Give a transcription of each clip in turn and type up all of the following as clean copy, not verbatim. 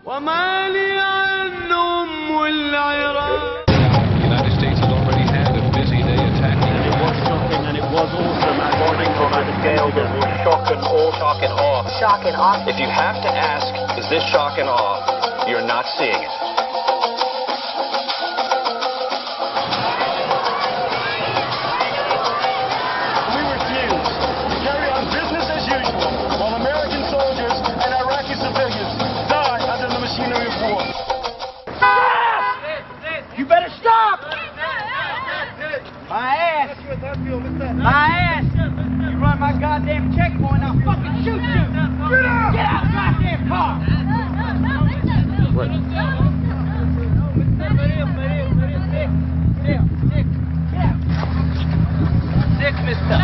وما لي عنهم والعراق. The United States has already had a busy day attacking. It was shocking and it was awesome. According on a scale that was shock and awe. Shock and awe. Shock and awe. If you have to ask, is this shock and awe, you're not seeing it. We refuse to carry on business as usual while American soldiers and Iraqi civilians die under the machinery of war. Stop! You better stop! My ass! My ass! You run my goddamn checkpoint, I'll fucking shoot you! Get out of the goddamn car! Sick, mister.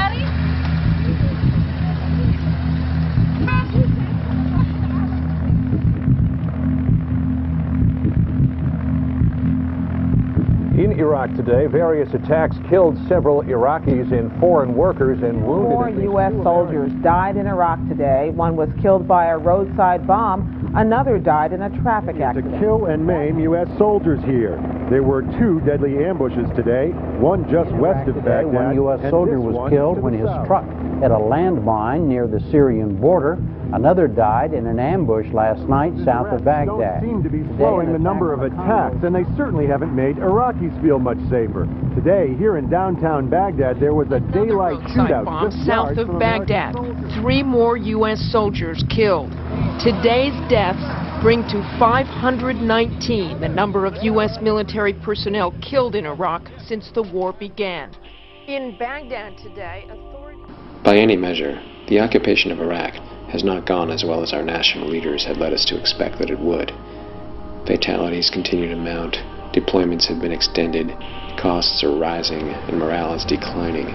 In Iraq today, various attacks killed several Iraqis and foreign workers and wounded. 4 U.S. soldiers died in Iraq today. One was killed by a roadside bomb. Another died in a traffic accident. To kill and maim U.S. soldiers here. There were 2 deadly ambushes today, one just west of Baghdad. One U.S. soldier was killed when his truck hit a landmine near the Syrian border. Another died in an ambush last night south of Baghdad. Don't seem to be slowing the number of attacks, and they certainly haven't made Iraqis feel much safer. Today, here in downtown Baghdad, there was a daylight shootout bomb south of Baghdad. 3 more U.S. soldiers killed. Today's deaths bring to 519 the number of U.S. military personnel killed in Iraq since the war began. In Baghdad today, authorities... By any measure, the occupation of Iraq has not gone as well as our national leaders had led us to expect that it would. Fatalities continue to mount, deployments have been extended, costs are rising, and morale is declining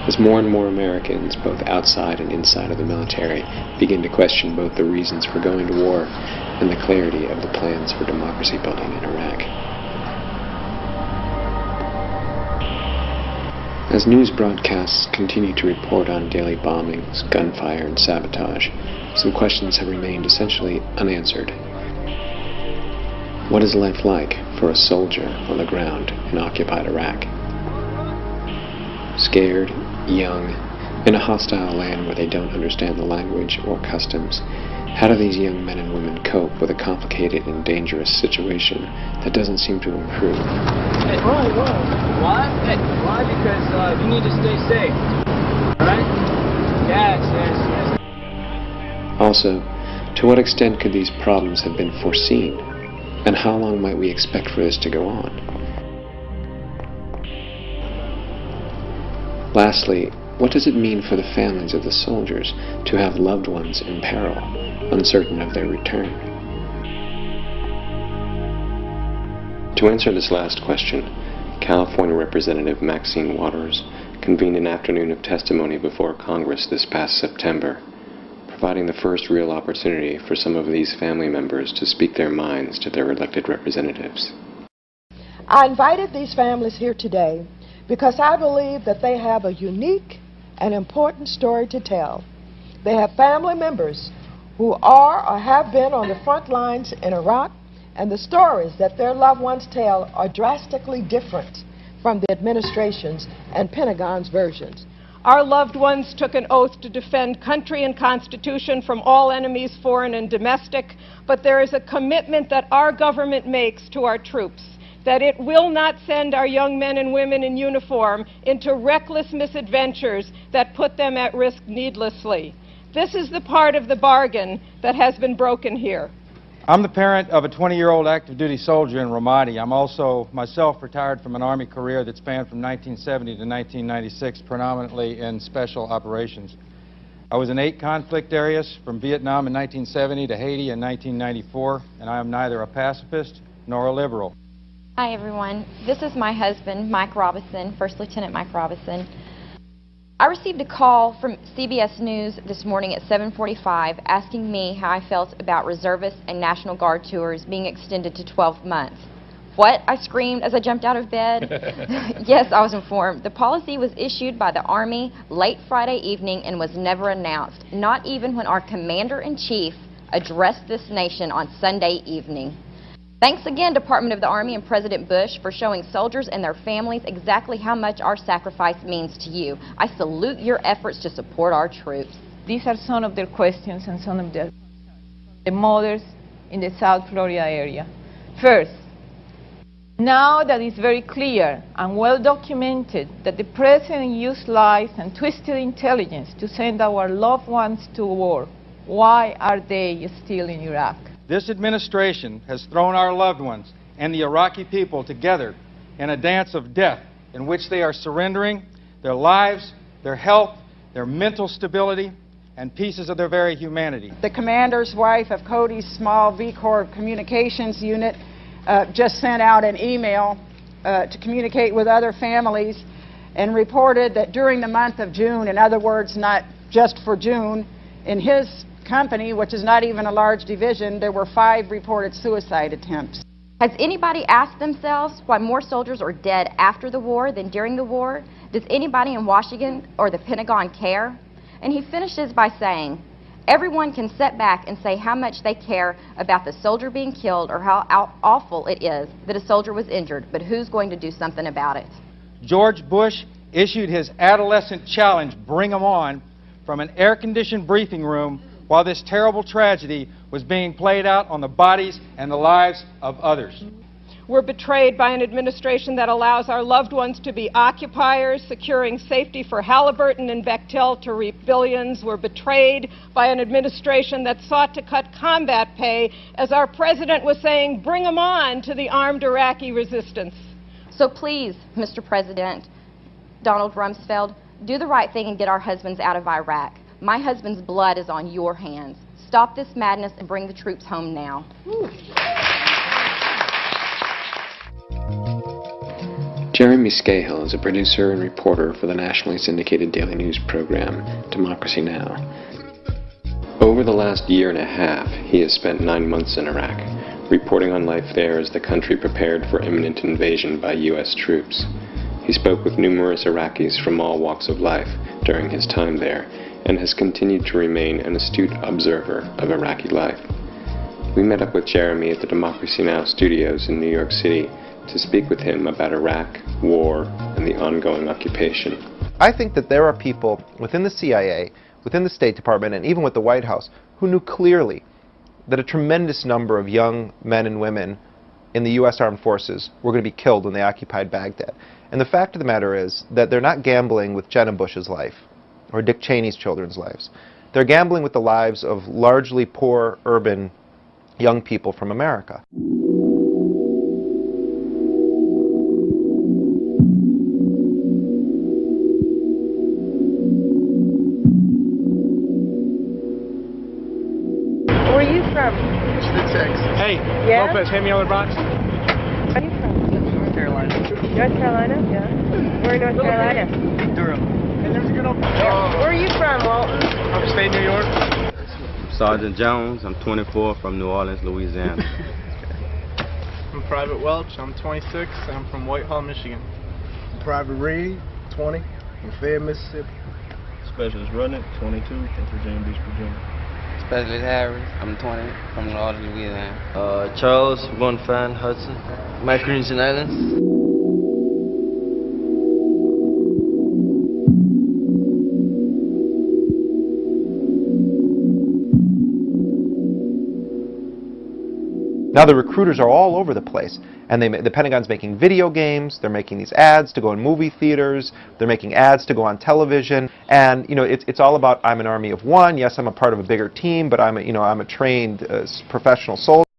as more and more Americans, both outside and inside of the military, begin to question both the reasons for going to war and the clarity of the plans for democracy building in Iraq. As news broadcasts continue to report on daily bombings, gunfire, and sabotage, some questions have remained essentially unanswered. What is life like for a soldier on the ground in occupied Iraq? Scared, young, in a hostile land where they don't understand the language or customs, how do these young men and women cope with a complicated and dangerous situation that doesn't seem to improve? Why? Why? Because you need to stay safe. Alright? Yes. Also, to what extent could these problems have been foreseen? And how long might we expect for this to go on? Lastly, what does it mean for the families of the soldiers to have loved ones in peril, uncertain of their return? To answer this last question, California Representative Maxine Waters convened an afternoon of testimony before Congress this past September, providing the first real opportunity for some of these family members to speak their minds to their elected representatives. I invited these families here today because I believe that they have a unique and important story to tell. They have family members who are or have been on the front lines in Iraq, and the stories that their loved ones tell are drastically different from the administration's and Pentagon's versions. Our loved ones took an oath to defend country and constitution from all enemies, foreign and domestic, but there is a commitment that our government makes to our troops, that it will not send our young men and women in uniform into reckless misadventures that put them at risk needlessly. This is the part of the bargain that has been broken here. I'm the parent of a 20-year-old active duty soldier in Ramadi. I'm also myself retired from an Army career that spanned from 1970 to 1996, predominantly in special operations. I was in 8 conflict areas, from Vietnam in 1970 to Haiti in 1994, and I am neither a pacifist nor a liberal. Hi everyone, this is my husband, Mike Robinson, First Lieutenant Mike Robinson. I received a call from CBS News this morning at 7:45 asking me how I felt about reservist and National Guard tours being extended to 12 months. What? I screamed as I jumped out of bed. Yes, I was informed. The policy was issued by the Army late Friday evening and was never announced, not even when our Commander-in-Chief addressed this nation on Sunday evening. Thanks again, Department of the Army and President Bush, for showing soldiers and their families exactly how much our sacrifice means to you. I salute your efforts to support our troops. These are some of their questions and some of the mothers in the South Florida area. First, now that it's very clear and well documented that the President used lies and twisted intelligence to send our loved ones to war, why are they still in Iraq? This administration has thrown our loved ones and the Iraqi people together in a dance of death in which they are surrendering their lives, their health, their mental stability, and pieces of their very humanity. The commander's wife of Cody's small V Corps communications unit just sent out an email to communicate with other families and reported that during the month of June, in other words, not just for June, in his company, which is not even a large division, there were 5 reported suicide attempts. Has anybody asked themselves why more soldiers are dead after the war than during the war? Does anybody in Washington or the Pentagon care? And he finishes by saying, everyone can sit back and say how much they care about the soldier being killed or how awful it is that a soldier was injured, but who's going to do something about it? George Bush issued his adolescent challenge, bring 'em on, from an air-conditioned briefing room while this terrible tragedy was being played out on the bodies and the lives of others. We're betrayed by an administration that allows our loved ones to be occupiers, securing safety for Halliburton and Bechtel to reap billions. We're betrayed by an administration that sought to cut combat pay, as our president was saying, bring 'em on to the armed Iraqi resistance. So please, Mr. President, Donald Rumsfeld, do the right thing and get our husbands out of Iraq. My husband's blood is on your hands. Stop this madness and bring the troops home now. Jeremy Scahill is a producer and reporter for the nationally syndicated daily news program, Democracy Now! Over the last year and a half, he has spent 9 months in Iraq, reporting on life there as the country prepared for imminent invasion by U.S. troops. He spoke with numerous Iraqis from all walks of life during his time there, and has continued to remain an astute observer of Iraqi life. We met up with Jeremy at the Democracy Now! Studios in New York City to speak with him about Iraq, war, and the ongoing occupation. I think that there are people within the CIA, within the State Department, and even with the White House who knew clearly that a tremendous number of young men and women in the U.S. Armed Forces were going to be killed when they occupied Baghdad. And the fact of the matter is that they're not gambling with Jenna Bush's life or Dick Cheney's children's lives. They're gambling with the lives of largely poor, urban young people from America. Where are you from? Hey, Yeah? Lopez, hand me on the box. Where are you from? North Carolina. North Carolina? Yeah. Where in North Carolina? Durham. Where are you from, Walton? Upstate New York. Sergeant Jones, I'm 24, from New Orleans, Louisiana. I'm Private Welch, I'm 26, I'm from Whitehall, Michigan. Private Reed, 20, from Fayette, Mississippi. Specialist Rudnick, 22, from Virginia Beach, Virginia. Specialist Harris, I'm 20, from New Orleans, Louisiana. Charles Bonfan Hudson, Micronesian Islands. Now the recruiters are all over the place, and the Pentagon's making video games, they're making these ads to go in movie theaters, they're making ads to go on television, and you know it's all about I'm an army of one. Yes, I'm a part of a bigger team, but I'm a trained professional soldier.